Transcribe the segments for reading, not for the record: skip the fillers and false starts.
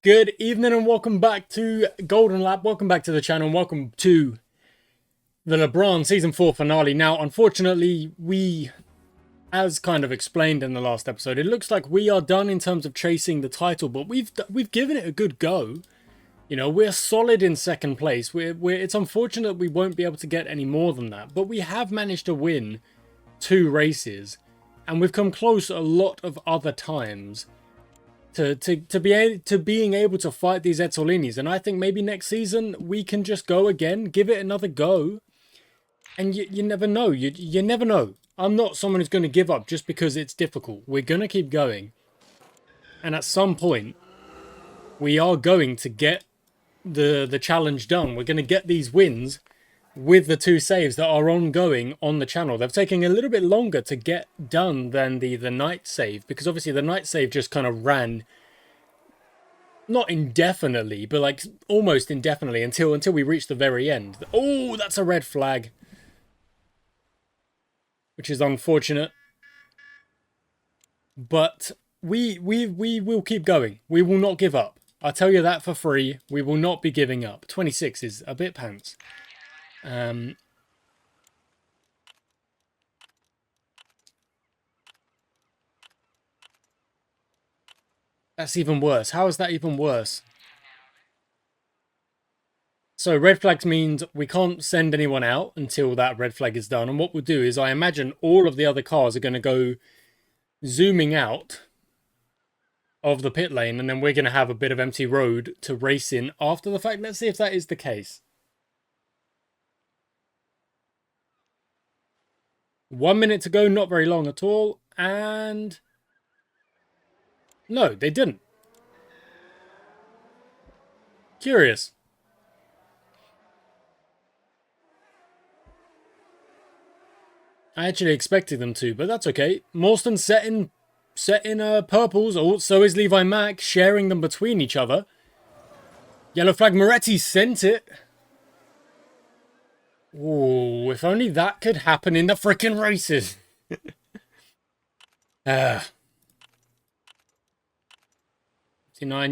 Good evening and welcome back to Golden Lap. Welcome back to the channel and welcome to the LaBrahn Season 4 finale. Now, unfortunately, as kind of explained in the last episode, it looks like we are done in terms of chasing the title, but we've given it a good go. You know, we're solid in second place. It's unfortunate we won't be able to get any more than that, but we have managed to win 2 races, and we've come close a lot of other times to being able to fight these Etzolinis. And I think maybe next season we can just go again, give it another go, and you never know. You never know. I'm not someone who's going to give up just because it's difficult. We're going to keep going, and at some point we are going to get the challenge done. We're going to get these wins with the 2 saves that are ongoing on the channel. They're taking a little bit longer to get done than the night save, because obviously the night save just kind of ran not indefinitely, but like almost indefinitely until we reach the very end. Oh, that's a red flag, which is unfortunate. But we will keep going. We will not give up. I tell you that for free. We will not be giving up. 26 is a bit pants. That's even worse. How is that even worse? So red flags means we can't send anyone out until that red flag is done. And what we'll do is, I imagine all of the other cars are going to go zooming out of the pit lane, and then we're going to have a bit of empty road to race in after the fact. Let's see if that is the case. 1 minute to go, not very long at all. And no, they didn't. Curious. I actually expected them to, but that's okay. Morstan set in purples. Oh, so is Levi Mack, sharing them between each other. Yellow flag. Moretti sent it. Ooh, if only that could happen in the frickin' races. 59,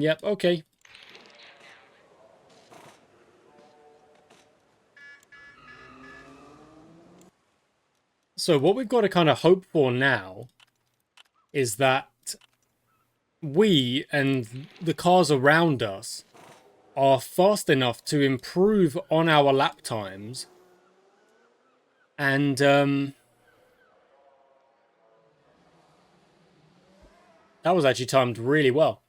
yep, okay. So what we've got to kind of hope for now is that we and the cars around us are fast enough to improve on our lap times, and that was actually timed really well.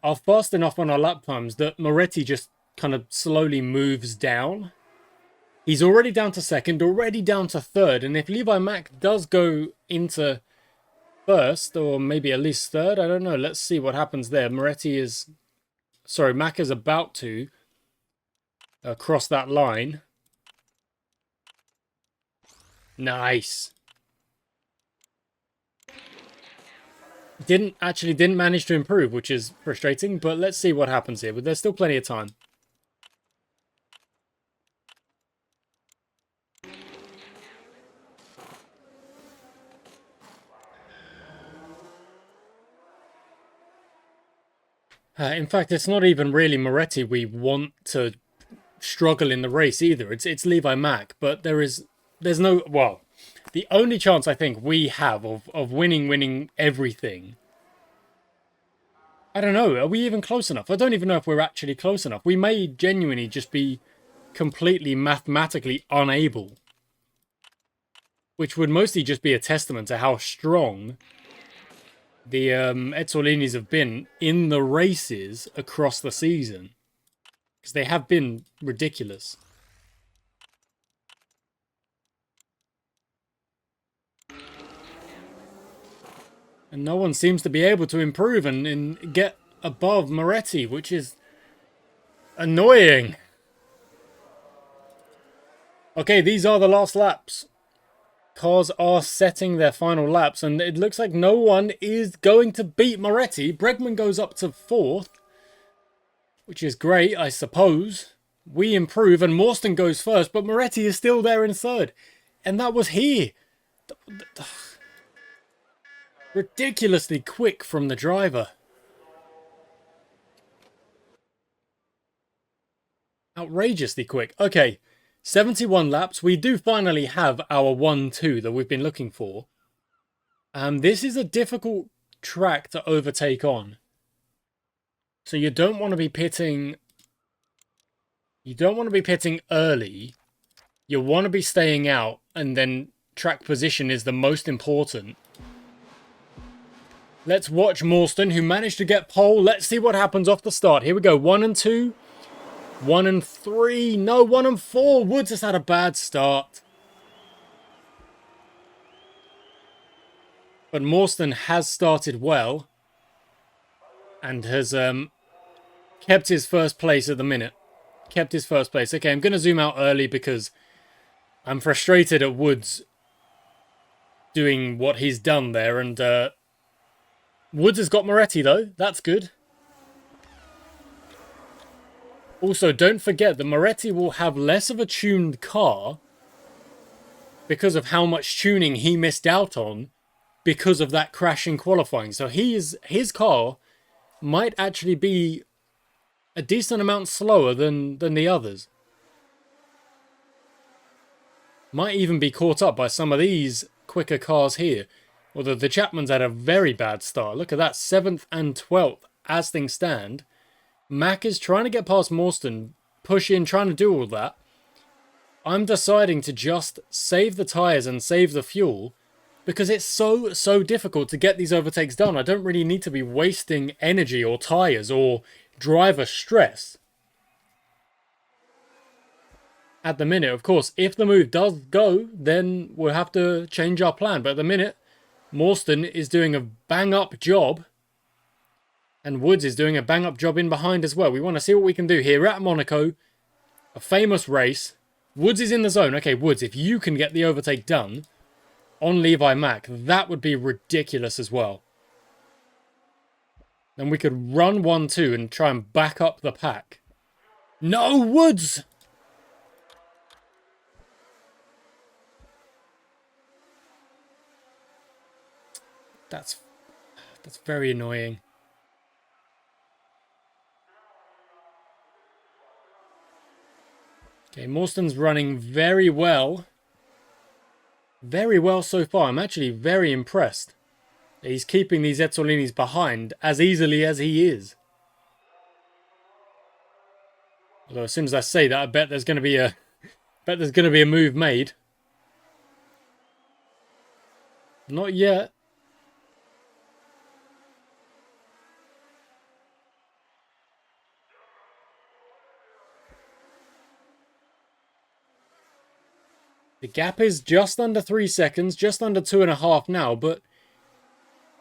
Are fast enough on our lap times that Moretti just kind of slowly moves down. He's already down to second, already down to third, and if Levi Mack does go into first, or maybe at least third, I don't know. Let's see what happens there. Mack is about to cross that line. Nice. Didn't manage to improve, which is frustrating, but let's see what happens here. But there's still plenty of time. In fact, it's not even really Moretti we want to struggle in the race either. It's Levi Mack, but there's no, well, the only chance I think we have of winning everything. I don't know, are we even close enough? I don't even know if we're actually close enough. We may genuinely just be completely mathematically unable, which would mostly just be a testament to how strong the Etzolinis have been in the races across the season, because they have been ridiculous. And no one seems to be able to improve and get above Moretti, which is annoying. Okay, these are the last laps. Cars are setting their final laps, and it looks like no one is going to beat Moretti. Bregman goes up to 4th, which is great, I suppose. We improve, and Morstan goes first, but Moretti is still there in 3rd. And that was here. Ridiculously quick from the driver. outrageously quick. Okay, 71 laps. We do finally have our 1-2 that we've been looking for. This is a difficult track to overtake on. So you don't want to be pitting... You don't want to be pitting early. You want to be staying out, and then track position is the most important. Let's watch Morstan, who managed to get pole. Let's see what happens off the start. Here we go. 1 and 2. 1 and 3. No, 1 and 4. Woods has had a bad start. But Morstan has started well. And has kept his first place at the minute. Kept his first place. Okay, I'm going to zoom out early because I'm frustrated at Woods doing what he's done there. And Woods has got Moretti, though. That's good. Also, don't forget that Moretti will have less of a tuned car because of how much tuning he missed out on because of that crash in qualifying. So his car might actually be a decent amount slower than the others. Might even be caught up by some of these quicker cars here. Although the Chapmans had a very bad start. Look at that, 7th and 12th as things stand. Mack is trying to get past Morstan, push in, trying to do all that. I'm deciding to just save the tyres and save the fuel because it's so difficult to get these overtakes done. I don't really need to be wasting energy or tyres or driver stress. At the minute, of course, if the move does go, then we'll have to change our plan. But at the minute, Morstan is doing a bang-up job. And Woods is doing a bang-up job in behind as well. We want to see what we can do here at Monaco. A famous race. Woods is in the zone. Okay, Woods, if you can get the overtake done on Levi Mack, that would be ridiculous as well. Then we could run 1-2 and try and back up the pack. No, Woods! That's very annoying. Okay, Morstan's running very well. Very well so far. I'm actually very impressed. He's keeping these Ezzolinis behind as easily as he is. Although as soon as I say that, I bet there's going to be a move made. Not yet. The gap is just under 3 seconds, just under 2.5 now, but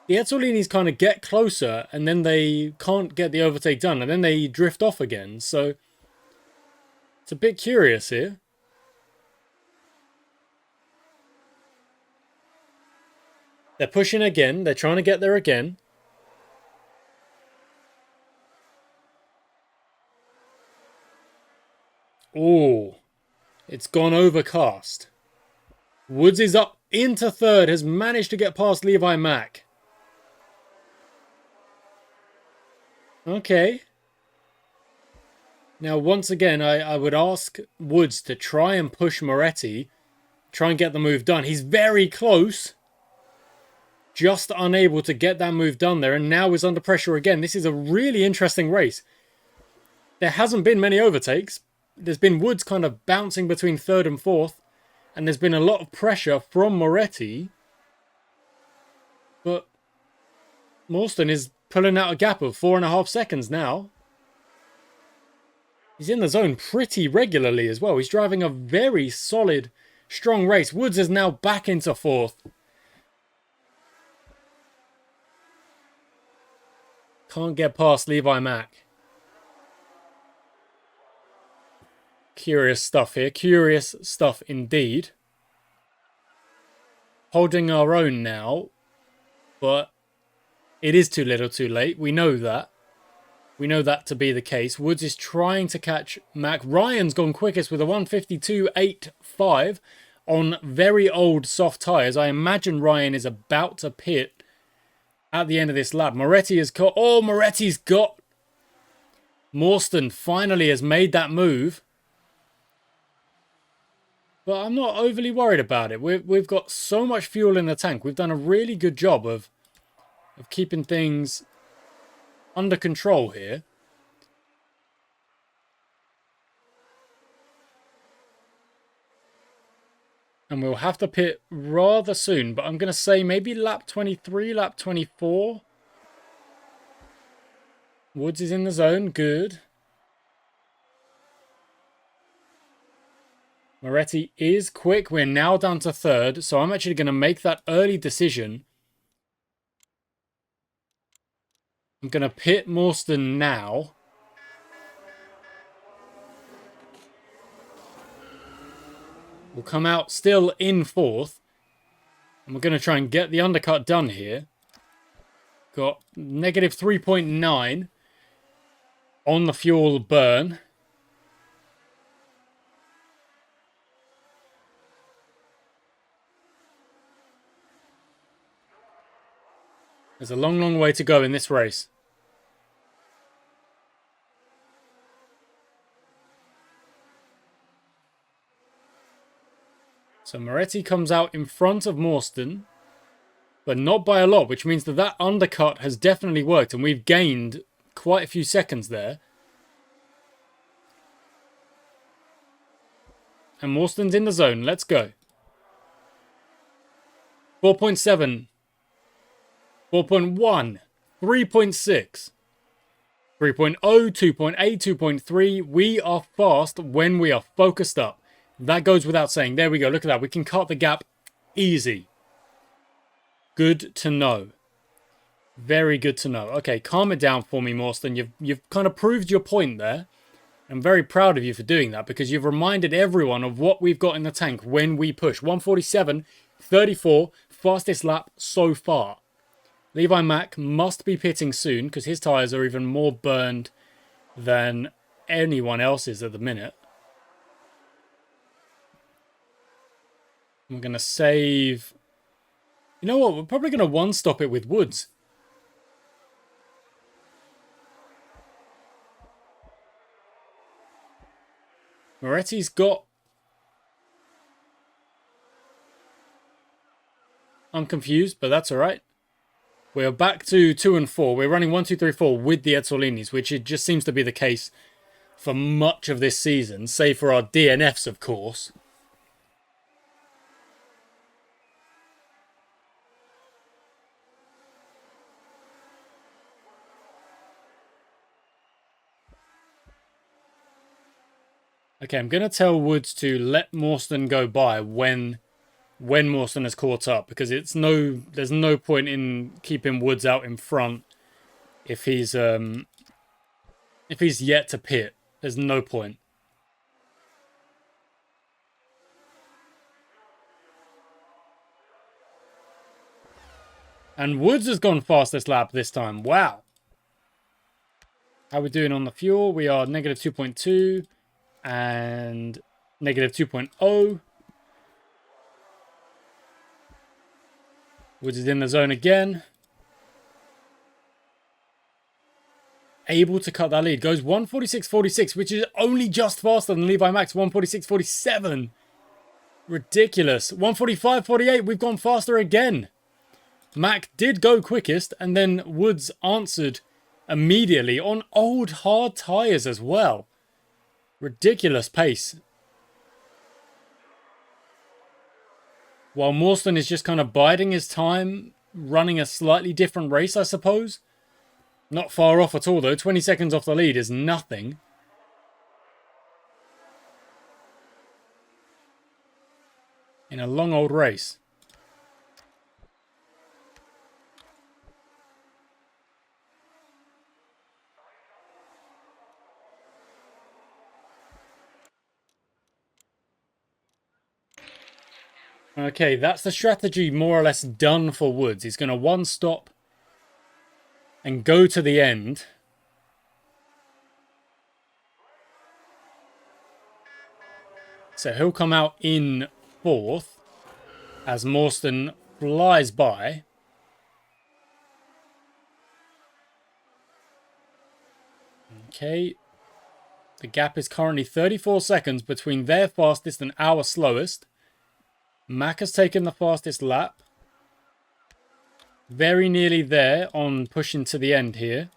the Ezzolinis kind of get closer and then they can't get the overtake done and then they drift off again. So it's a bit curious here. They're pushing again. They're trying to get there again. Oh, it's gone overcast. Woods is up into third, has managed to get past Levi Mack. Okay. Now, once again, I would ask Woods to try and push Moretti. Try and get the move done. He's very close. Just unable to get that move done there. And now is under pressure again. This is a really interesting race. There hasn't been many overtakes. There's been Woods kind of bouncing between third and fourth. And there's been a lot of pressure from Moretti. But Morstan is pulling out a gap of 4.5 seconds now. He's in the zone pretty regularly as well. He's driving a very solid, strong race. Woods is now back into fourth. Can't get past Levi Mack. Curious stuff here. Curious stuff indeed. Holding our own now. But it is too little too late. We know that. We know that to be the case. Woods is trying to catch Mack. Ryan's gone quickest with a 152.85 on very old soft tyres. I imagine Ryan is about to pit at the end of this lap. Moretti has caught... Oh, Moretti's got... Morstan finally has made that move. But I'm not overly worried about it. We've got so much fuel in the tank. We've done a really good job of keeping things under control here. And we'll have to pit rather soon. But I'm going to say maybe lap 23, lap 24. Woods is in the zone. Good. Moretti is quick. We're now down to third. So I'm actually going to make that early decision. I'm going to pit Morstan now. We'll come out still in fourth. And we're going to try and get the undercut done here. Got negative 3.9 on the fuel burn. There's a long, long way to go in this race. So Moretti comes out in front of Morstan, but not by a lot, which means that that undercut has definitely worked, and we've gained quite a few seconds there. And Morstan's in the zone. Let's go. 4.7. 4.1. 3.6. 3.0, 2.8, 2.3. We are fast when we are focused up. That goes without saying. There we go. Look at that. We can cut the gap easy. Good to know. Very good to know. Okay, calm it down for me, Morstan. You've kind of proved your point there. I'm very proud of you for doing that because you've reminded everyone of what we've got in the tank when we push. 147.34, fastest lap so far. Levi Mack must be pitting soon because his tyres are even more burned than anyone else's at the minute. I'm going to save... You know what? We're probably going to one-stop it with Woods. Moretti's got... I'm confused, but that's all right. We're back to 2 and 4. We're running 1, 2, 3, 4 with the Edsolinis, which it just seems to be the case for much of this season, save for our DNFs, of course. Okay, I'm going to tell Woods to let Morstan go by when Morstan has caught up, because there's no point in keeping Woods out in front if he's yet to pit. There's no point. And Woods has gone fastest lap this time. Wow. How are we doing on the fuel? We are negative 2.2 and negative 2.0. Woods is in the zone again. Able to cut that lead. Goes 146.46, which is only just faster than Levi Max 146.47. Ridiculous. 145.48. We've gone faster again. Mac did go quickest, and then Woods answered immediately on old hard tyres as well. Ridiculous pace. While Morstan is just kind of biding his time, running a slightly different race, I suppose. Not far off at all, though. 20 seconds off the lead is nothing. In a long old race. Okay, that's the strategy more or less done for Woods. He's going to one stop and go to the end. So he'll come out in fourth as Morstan flies by. Okay. The gap is currently 34 seconds between their fastest and our slowest. Mac has taken the fastest lap. Very nearly there on pushing to the end here.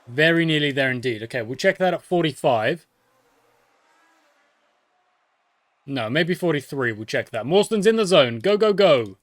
Very nearly there indeed. Okay, we'll check that at 45. No, maybe 43. We'll check that. Morston's in the zone. Go, go, go.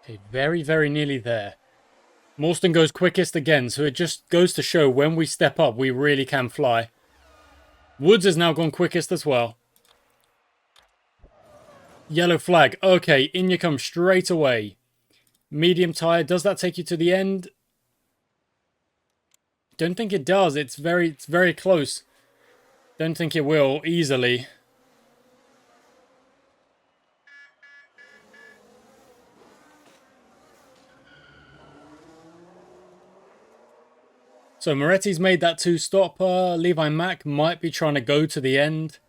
Okay, very, very nearly there. Morstan goes quickest again, so it just goes to show when we step up, we really can fly. Woods has now gone quickest as well. Yellow flag. Okay, in you come straight away. Medium tire. Does that take you to the end? Don't think it does. It's very close. Don't think it will easily. So Moretti's made that two-stopper. Levi Mack might be trying to go to the end.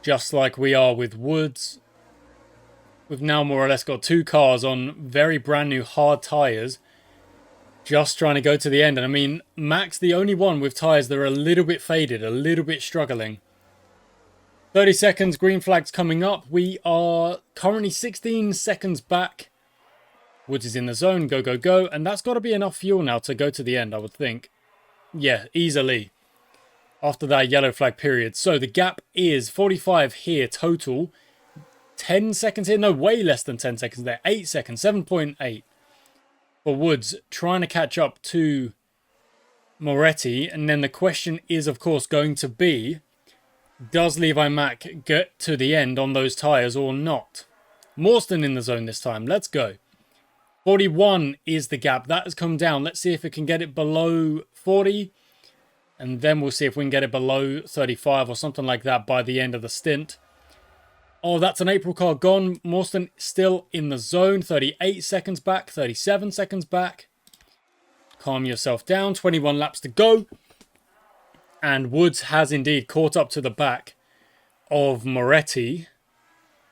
Just like we are with Woods. We've now more or less got two cars on very brand new hard tyres. Just trying to go to the end. And I mean, Mack's the only one with tyres that are a little bit faded, a little bit struggling. 30 seconds, green flag's coming up. We are currently 16 seconds back. Woods is in the zone, go, go, go. And that's got to be enough fuel now to go to the end, I would think. Yeah, easily. After that yellow flag period. So the gap is 45 here total. 10 seconds here. No, way less than 10 seconds there. 8 seconds, 7.8. For Woods, trying to catch up to Moretti. And then the question is, of course, going to be, does Levi Mack get to the end on those tyres or not? Morstan in the zone this time. Let's go. 41 is the gap. That has come down. Let's see if it can get it below 40. And then we'll see if we can get it below 35 or something like that by the end of the stint. Oh, that's an April car gone. Morstan still in the zone. 38 seconds back. 37 seconds back. Calm yourself down. 21 laps to go. And Woods has indeed caught up to the back of Moretti,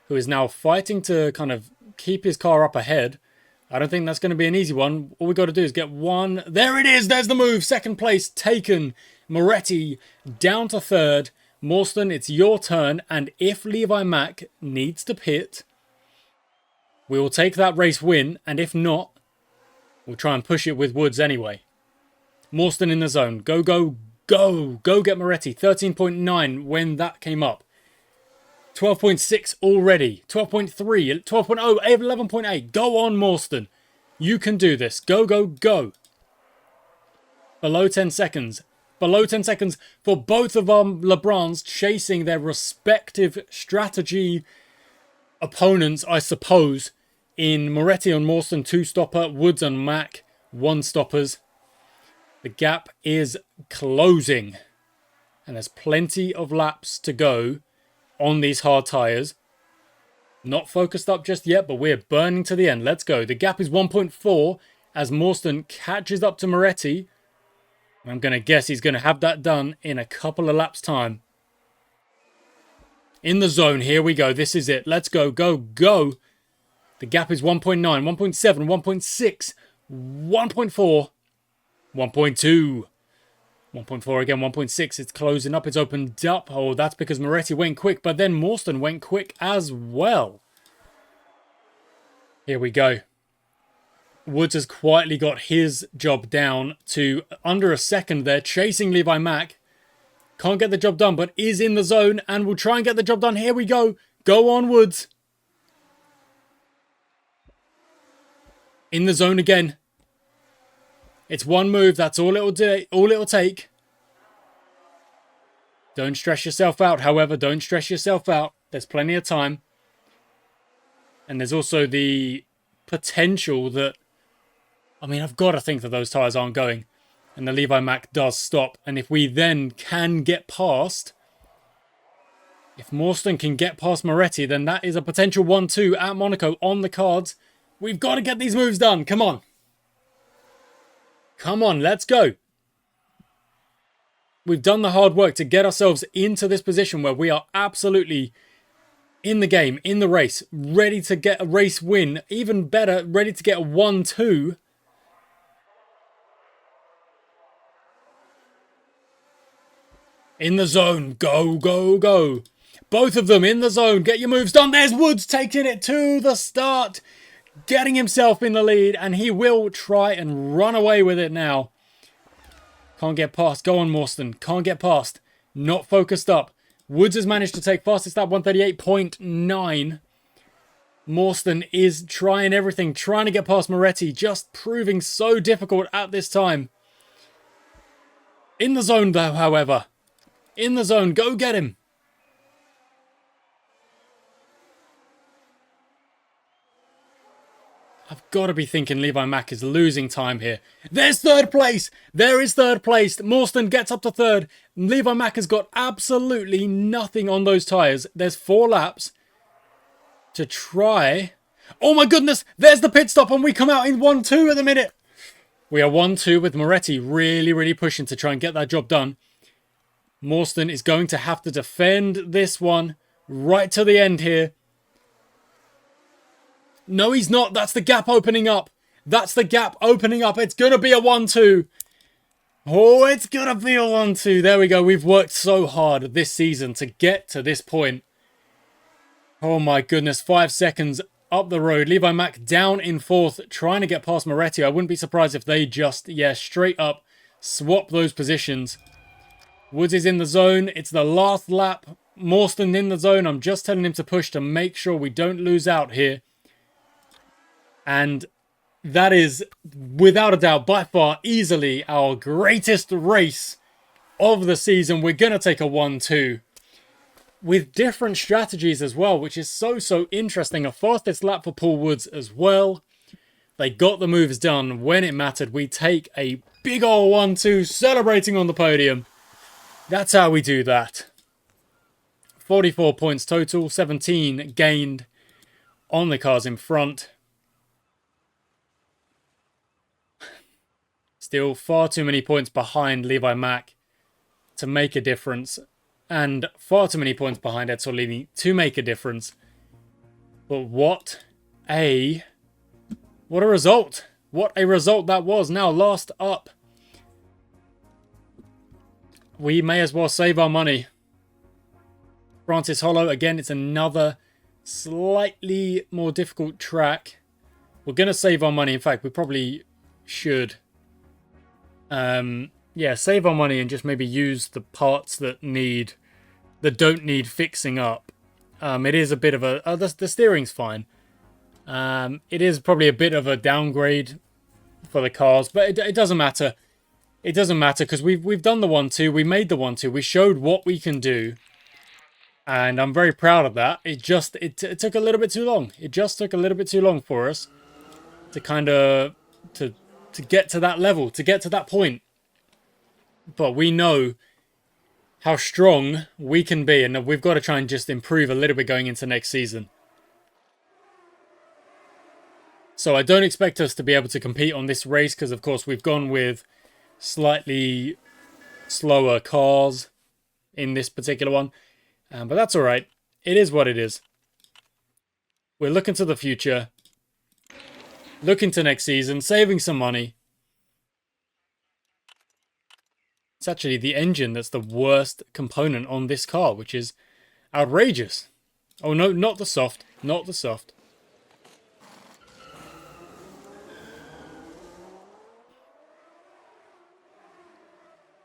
who is now fighting to kind of keep his car up ahead. I don't think that's going to be an easy one. All we got to do is get one. There it is. There's the move. Second place taken. Moretti down to third. Morstan, it's your turn. And if Levi Mack needs to pit, we will take that race win. And if not, we'll try and push it with Woods anyway. Morstan in the zone. Go, go, go. Go get Moretti. 13.9 when that came up. 12.6 already. 12.3. 12.0. 11.8. Go on, Morstan. You can do this. Go, go, go. Below 10 seconds. Below 10 seconds for both of our LaBrahns chasing their respective strategy opponents, I suppose. In Moretti and Morstan, two-stopper. Woods and Mack, one-stoppers. The gap is closing. And there's plenty of laps to go on these hard tyres. Not focused up just yet, but we're burning to the end. Let's go. The gap is 1.4 as Morstan catches up to Moretti. I'm going to guess he's going to have that done in a couple of laps' time. In the zone. Here we go. This is it. Let's go. Go. Go. The gap is 1.9, 1.7, 1.6, 1.4, 1.2. 1.4 again, 1.6. It's closing up. It's opened up. Oh, that's because Moretti went quick. But then Morstan went quick as well. Here we go. Woods has quietly got his job down to under a second there. Chasing Levi Mack. Can't get the job done, but is in the zone. And will try and get the job done. Here we go. Go on, Woods. In the zone again. It's one move. That's all it'll do. All it'll take. Don't stress yourself out, however. Don't stress yourself out. There's plenty of time. And there's also the potential that... I mean, I've got to think that those tyres aren't going. And the Levi Mack does stop. And if we then can get past... If Morstan can get past Moretti, then that is a potential 1-2 at Monaco on the cards. We've got to get these moves done. Come on. Come on, let's go. We've done the hard work to get ourselves into this position where we are absolutely in the game, in the race, ready to get a race win. Even better, ready to get a 1-2. In the zone. Go, go, go. Both of them in the zone. Get your moves done. There's Woods taking it to the start. Getting himself in the lead. And he will try and run away with it now. Can't get past. Go on, Morstan. Can't get past. Not focused up. Woods has managed to take fastest lap 138.9. Morstan is trying everything. Trying to get past Moretti. Just proving so difficult at this time. In the zone, though, however. In the zone. Go get him. I've got to be thinking Levi Mack is losing time here. There's third place. There is third place. Morstan gets up to third. Levi Mack has got absolutely nothing on those tyres. There's 4 laps to try. Oh my goodness. There's the pit stop and we come out in 1-2 at the minute. We are 1-2 with Moretti really, really pushing to try and get that job done. Morstan is going to have to defend this one right to the end here. No, he's not. That's the gap opening up. That's the gap opening up. It's going to be a 1-2. Oh, it's going to be a 1-2. There we go. We've worked so hard this season to get to this point. Oh my goodness. 5 seconds up the road. Levi Mack down in 4th, trying to get past Moretti. I wouldn't be surprised if they just, straight up swap those positions. Woods is in the zone. It's the last lap. Morstan in the zone. I'm just telling him to push to make sure we don't lose out here. And that is, without a doubt, by far, easily our greatest race of the season. We're going to take a 1-2 with different strategies as well, which is so interesting. A fastest lap for Paul Woods as well. They got the moves done when it mattered. We take a big ol' 1-2, celebrating on the podium. That's how we do that. 44 points total, 17 gained on the cars in front. Still far too many points behind Levi Mack to make a difference. And far too many points behind Ed Solini to make a difference. But what a result. What a result that was. Now, last up. We may as well save our money. Francis Hollow. Again, it's another slightly more difficult track. We're going to save our money. In fact, we probably should. Save our money and just maybe use the parts that don't need fixing up. It is a bit of a... the steering's fine. It is probably a bit of a downgrade for the cars, but it doesn't matter. It doesn't matter because we've done the 1-2. We made the 1-2. We showed what we can do. And I'm very proud of that. It took a little bit too long. It just took a little bit too long for us to kind of... to get to that level, to get to that point. But we know how strong we can be, and we've got to try and just improve a little bit going into next season. So I don't expect us to be able to compete on this race because, of course, we've gone with slightly slower cars in this particular one. But that's all right. It is what it is. We're looking to the future. Looking to next season, saving some money. It's actually the engine that's the worst component on this car, which is outrageous. Oh no, not the soft. Not the soft.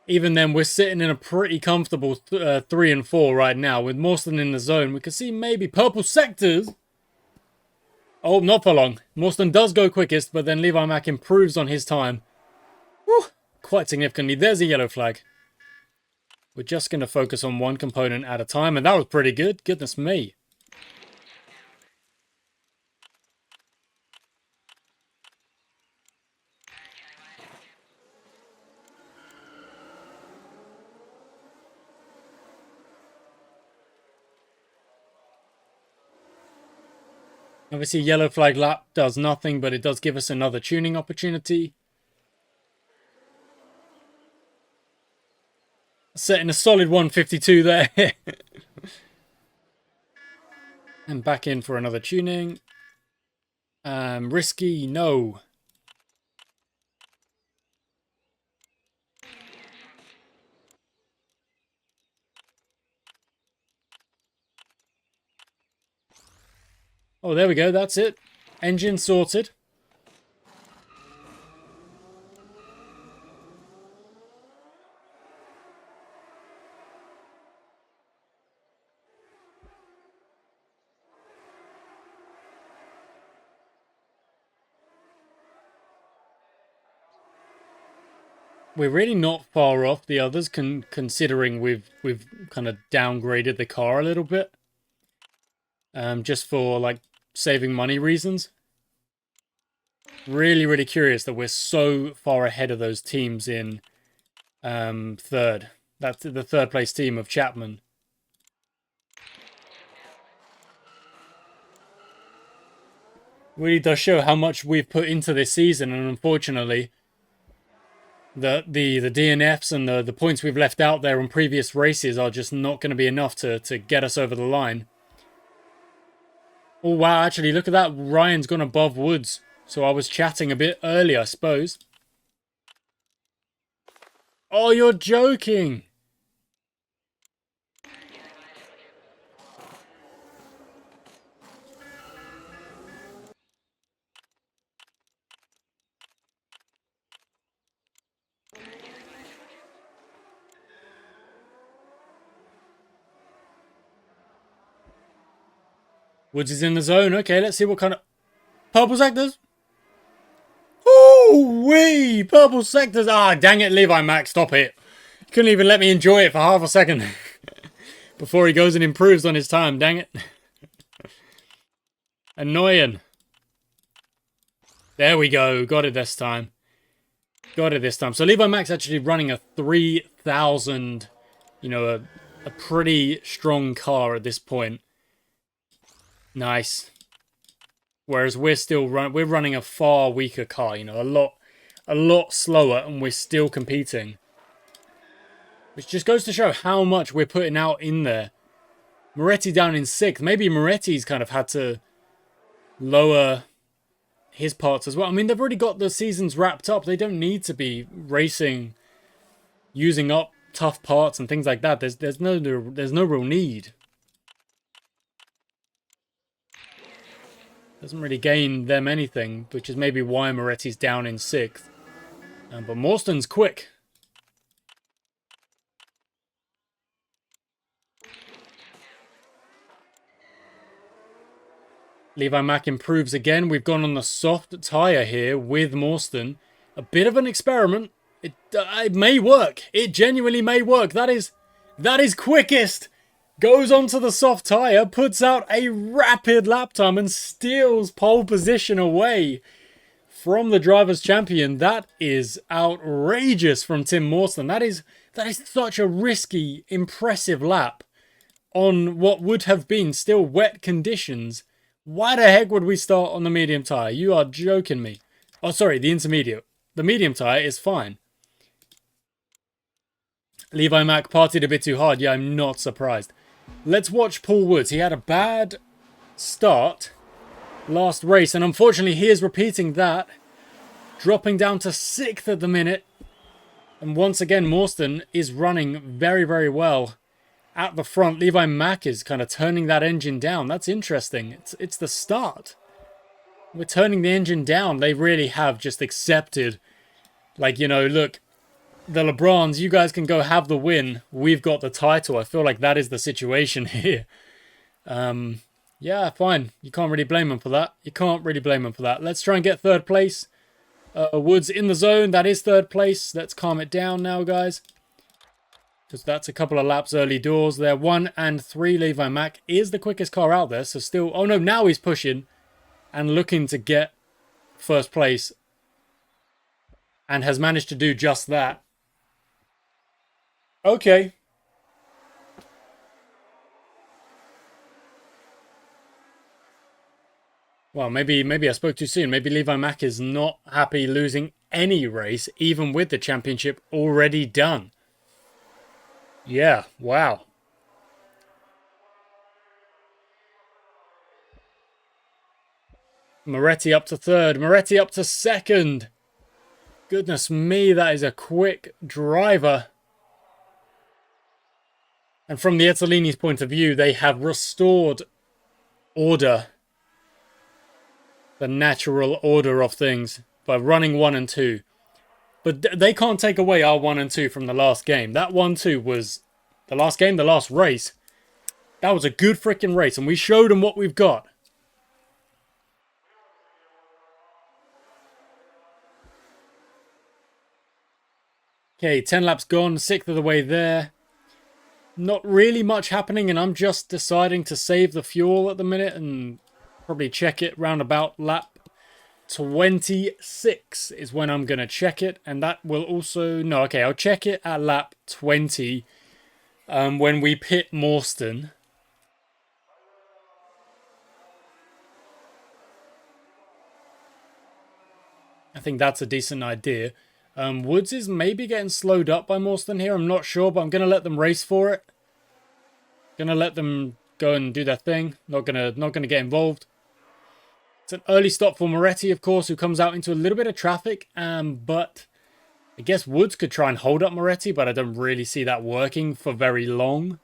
Even then, we're sitting in a pretty comfortable 3 and 4 right now with Morstan in the zone. We can see maybe purple sectors. Oh, not for long. Morstan does go quickest, but then Levi Mack improves on his time. Whew, quite significantly. There's a yellow flag. We're just going to focus on one component at a time, and that was pretty good. Goodness me. Obviously, yellow flag lap does nothing, but it does give us another tuning opportunity. Setting a solid 152 there. And back in for another tuning. Risky, no. Oh, there we go. That's it. Engine sorted. We're really not far off the others, considering we've kind of downgraded the car a little bit, just for like saving money reasons. Really curious that we're so far ahead of those teams in third. That's the third place team of Chapman. Really does show how much we've put into this season, and unfortunately, the DNFs and the points we've left out there on previous races are just not going to be enough to get us over the line. Oh wow, actually look at that, Ryan's gone above Woods. So I was chatting a bit early, I suppose. Oh, you're joking. Woods is in the zone. Okay, let's see what kind of... Purple sectors? Ooh-wee! Purple sectors! Ah, dang it, Levi Mac, stop it. You couldn't even let me enjoy it for half a second. Before he goes and improves on his time, dang it. Annoying. There we go, got it this time. Got it this time. So Levi Mac's actually running a 3,000, you know, a pretty strong car at this point. Nice. Whereas we're running a far weaker car, you know, a lot slower, and we're still competing. Which just goes to show how much we're putting out in there. Moretti down in 6th. Maybe Moretti's kind of had to lower his parts as well. I mean, they've already got the seasons wrapped up. They don't need to be racing, using up tough parts and things like that. There's no real need. Doesn't really gain them anything, which is maybe why Moretti's down in 6th. But Morston's quick. Levi Mac improves again. We've gone on the soft tyre here with Morston. A bit of an experiment. It may work. It genuinely may work. That is quickest. Goes onto the soft tyre, puts out a rapid lap time and steals pole position away from the Drivers' Champion. That is outrageous from Tim Morston. That is such a risky, impressive lap on what would have been still wet conditions. Why the heck would we start on the medium tyre? You are joking me. Oh, sorry, the intermediate. The medium tyre is fine. Levi Mac partied a bit too hard. Yeah, I'm not surprised. Let's watch Paul Woods. He had a bad start last race, and unfortunately he is repeating that. Dropping down to 6th at the minute. And once again, Morston is running very well at the front. Levi Mac is kind of turning that engine down. That's interesting. It's the start. We're turning the engine down. They really have just accepted, like, you know, look, the LaBrahns, you guys can go have the win. We've got the title. I feel like that is the situation here. Yeah, fine. You can't really blame them for that. You can't really blame them for that. Let's try and get 3rd place. Woods in the zone. That is 3rd place. Let's calm it down now, guys. Because that's a couple of laps early doors there. 1 and 3. Levi Mac is the quickest car out there. So still... Oh, no. Now he's pushing and looking to get 1st place. And has managed to do just that. Okay. Well, maybe I spoke too soon. Maybe Levi Mack is not happy losing any race, even with the championship already done. Yeah, wow. Moretti up to third. Moretti up to second. Goodness me, that is a quick driver. And from the Ezzolini's point of view, they have restored order. The natural order of things by running 1 and 2. But they can't take away our 1 and 2 from the last game. That 1-2 was the last game, the last race. That was a good freaking race, and we showed them what we've got. Okay, 10 laps gone, 6th of the way there. Not really much happening, and I'm just deciding to save the fuel at the minute and probably check it round about lap 26 is when I'm going to check it. And that will also... No, okay, I'll check it at lap 20 when we pit Morstan. I think that's a decent idea. Woods is maybe getting slowed up by Morstan here. I'm not sure, but I'm going to let them race for it. Going to let them go and do their thing. Not gonna get involved. It's an early stop for Moretti, of course, who comes out into a little bit of traffic. But I guess Woods could try and hold up Moretti, but I don't really see that working for very long.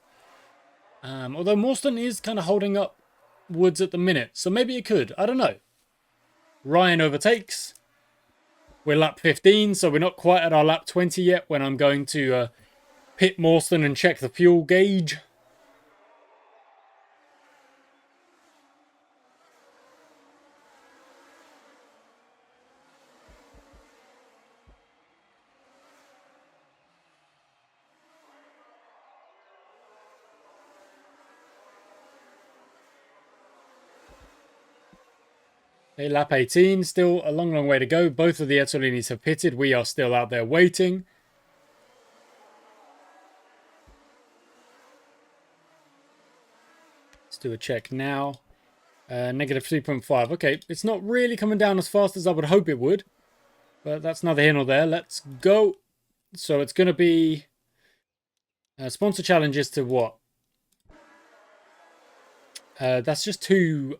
Although Morstan is kind of holding up Woods at the minute, so maybe it could. I don't know. Ryan overtakes. We're lap 15, so we're not quite at our lap 20 yet when I'm going to pit Morstan and check the fuel gauge. Okay, lap 18, still a long way to go. Both of the Ezzolinis have pitted. We are still out there waiting. Let's do a check now. Negative 3.5. Okay, it's not really coming down as fast as I would hope it would. But that's neither here nor there. Let's go. So it's going to be sponsor challenges to what? That's just 2...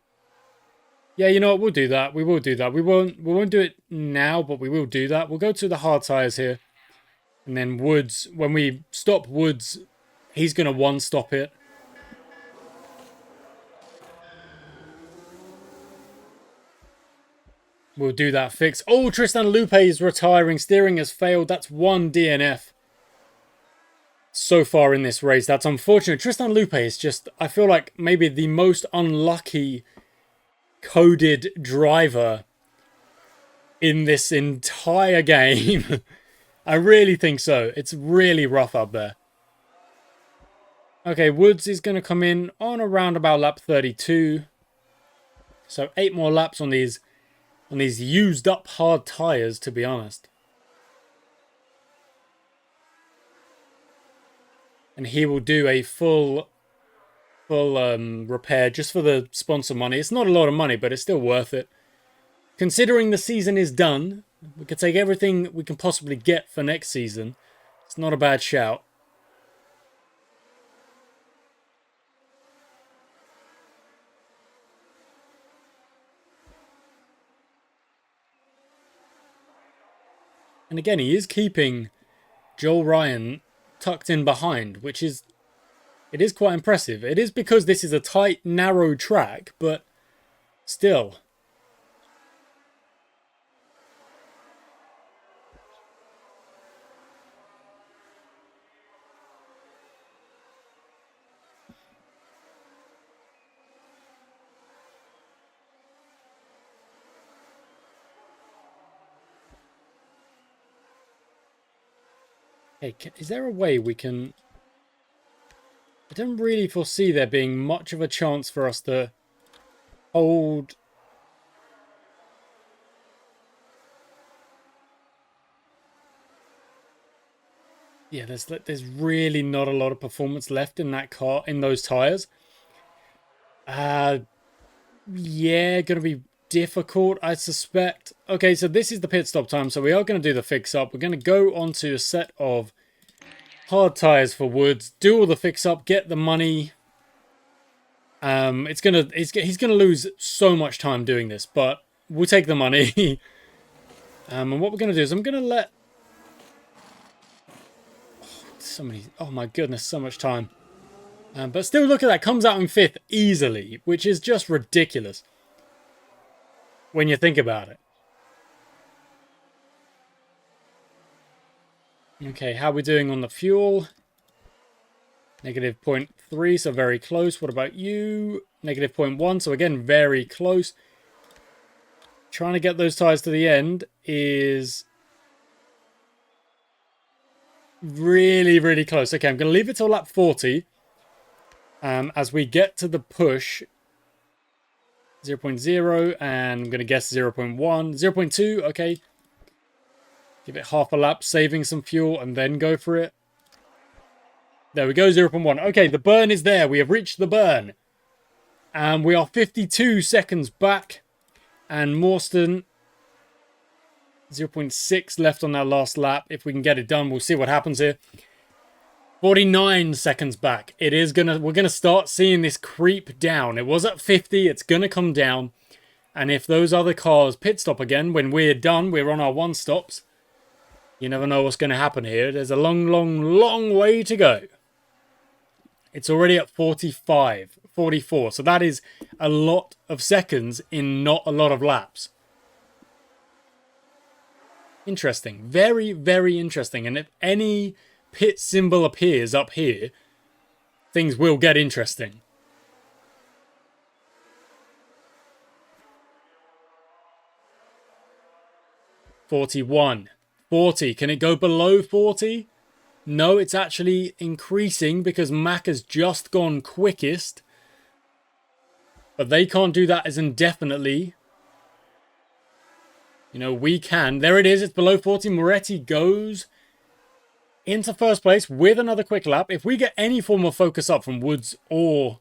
Yeah, you know what? We'll do that. We will do that. We won't do it now, but we will do that. We'll go to the hard tires here. And then Woods, when we stop Woods, he's going to one-stop it. We'll do that fix. Oh, Tristan Lupe is retiring. Steering has failed. That's 1 DNF so far in this race. That's unfortunate. Tristan Lupe is just, I feel like, maybe the most unlucky coded driver in this entire game. I really think so. It's really rough up there. Okay, Woods is going to come in on around about lap 32. So 8 more laps on these used up hard tires, to be honest. And he will do a full repair just for the sponsor money. It's not a lot of money, but it's still worth it. Considering the season is done, we could take everything we can possibly get for next season. It's not a bad shout. And again, he is keeping Joel Ryan tucked in behind, which is... It is quite impressive. It is because this is a tight, narrow track, but still. Hey, is there a way we can... I don't really foresee there being much of a chance for us to hold... Yeah, there's really not a lot of performance left in that car, in those tires. Yeah, gonna be difficult, I suspect. Okay, so this is the pit stop time, so we are going to do the fix up. We're going to go onto a set of hard tires for Woods, do all the fix up, get the money. He's gonna lose so much time doing this, but we'll take the money. And what we're gonna do is I'm gonna let oh my goodness, so much time. But still, look at that, comes out in 5th easily, which is just ridiculous when you think about it. Okay, how are we doing on the fuel? Negative 0.3, so very close. What about you? Negative 0.1, so again, very close. Trying to get those tires to the end is really, really close. Okay, I'm going to leave it till lap 40. As we get to the push, 0.0, and I'm going to guess 0.1, 0.2, okay. Give it half a lap, saving some fuel, and then go for it. There we go, 0.1. Okay, the burn is there. We have reached the burn. And we are 52 seconds back. And Morstan, 0.6 left on that last lap. If we can get it done, we'll see what happens here. 49 seconds back. We're gonna start seeing this creep down. It was at 50, it's gonna come down. And if those other cars pit stop again, when we're done, we're on our 1 stops. You never know what's gonna happen here. There's a long, long, long way to go. It's already at 45, 44. So that is a lot of seconds in not a lot of laps. Interesting. Very, very interesting. And if any pit symbol appears up here, things will get interesting. $41. 40. Can it go below 40? No, it's actually increasing because Mac has just gone quickest. But they can't do that as indefinitely. You know, we can. There it is. It's below 40. Moretti goes into first place with another quick lap. If we get any form of focus up from Woods or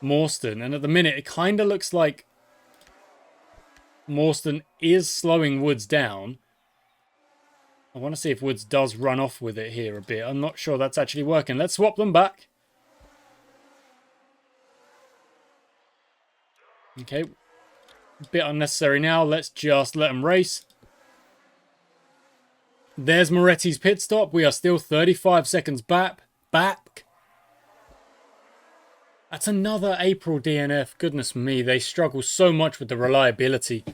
Morstan, and at the minute it kind of looks like Morstan is slowing Woods down. I want to see if Woods does run off with it here a bit. I'm not sure that's actually working. Let's swap them back. Okay. A bit unnecessary now. Let's just let them race. There's Moretti's pit stop. We are still 35 seconds back. That's another April DNF. Goodness me. They struggle so much with the reliability.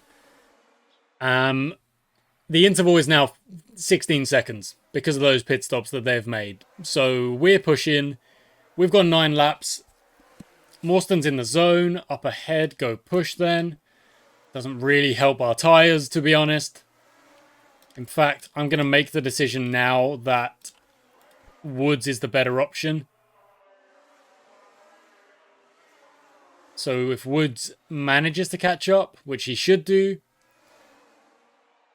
The interval is now 16 seconds because of those pit stops that they've made. So we're pushing. We've got 9 laps. Morstan's in the zone. Up ahead. Go push then. Doesn't really help our tyres, to be honest. In fact, I'm going to make the decision now that Woods is the better option. So if Woods manages to catch up, which he should do,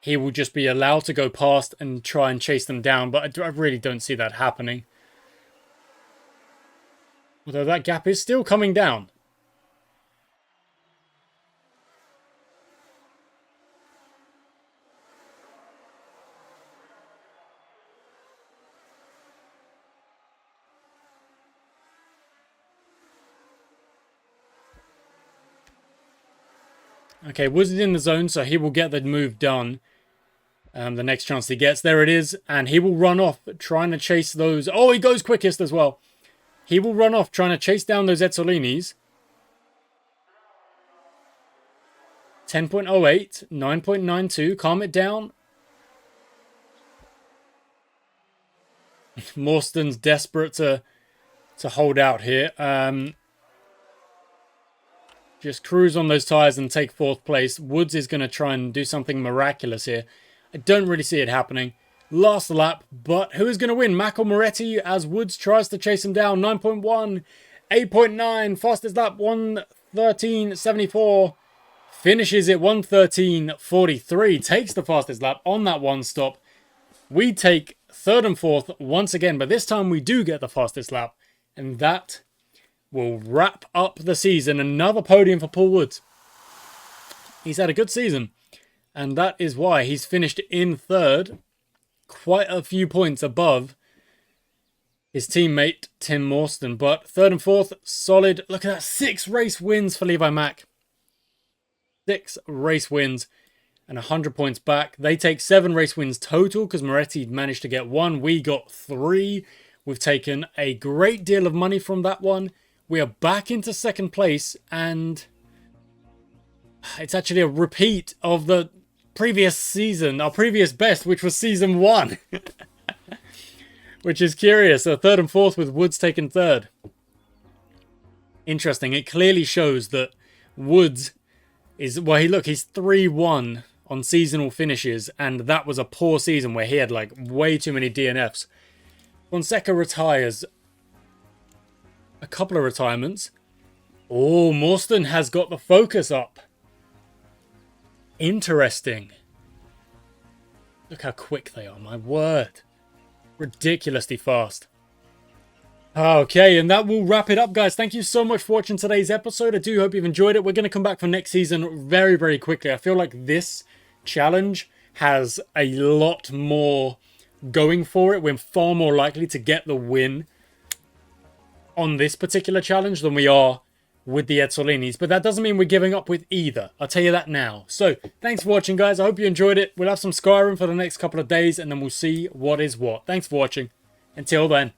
he will just be allowed to go past and try and chase them down. But I really don't see that happening. Although that gap is still coming down. Okay, Woods is in the zone, so he will get the move done. The next chance he gets. There it is. And he will run off trying to chase those. Oh, he goes quickest as well. He will run off trying to chase down those Ezzolinis. 10.08. 9.92. Calm it down. Morstan's desperate to hold out here. Just cruise on those tyres and take 4th place. Woods is going to try and do something miraculous here. I don't really see it happening. Last lap, but who is going to win? Mac or Moretti as Woods tries to chase him down. 9.1, 8.9, fastest lap, 1:13.74. Finishes it 1:13.43. Takes the fastest lap on that one stop. We take 3rd and 4th once again, but this time we do get the fastest lap. And that will wrap up the season. Another podium for Paul Woods. he's had a good season. And that is why he's finished in third, quite a few points above his teammate, Tim Morstan. But third and fourth, solid. Look at that, 6 race wins for Levi Mack. 6 race wins and 100 points back. They take 7 race wins total because Moretti managed to get 1. We got 3. We've taken a great deal of money from that one. We are back into second place, and it's actually a repeat of the previous season, our previous best, which was season 1. Which is curious. So third and fourth with Woods taking third. Interesting. It clearly shows that Woods is, well, he's 3-1 on seasonal finishes, and that was a poor season where he had like way too many DNFs. Fonseca retires. A couple of retirements. Oh, Morstan has got the focus up. Interesting. Look how quick they are, my word. Ridiculously fast. Okay, and that will wrap it up, guys. Thank you so much for watching today's episode. I do hope you've enjoyed it. We're going to come back for next season very, very quickly. I feel like this challenge has a lot more going for it. We're far more likely to get the win on this particular challenge than we are with the Edsolinis, but that doesn't mean we're giving up with either. I'll tell you that now. So thanks for watching, guys. I hope you enjoyed it. We'll have some Skyrim for the next couple of days, and then we'll see what is what. Thanks for watching. Until then.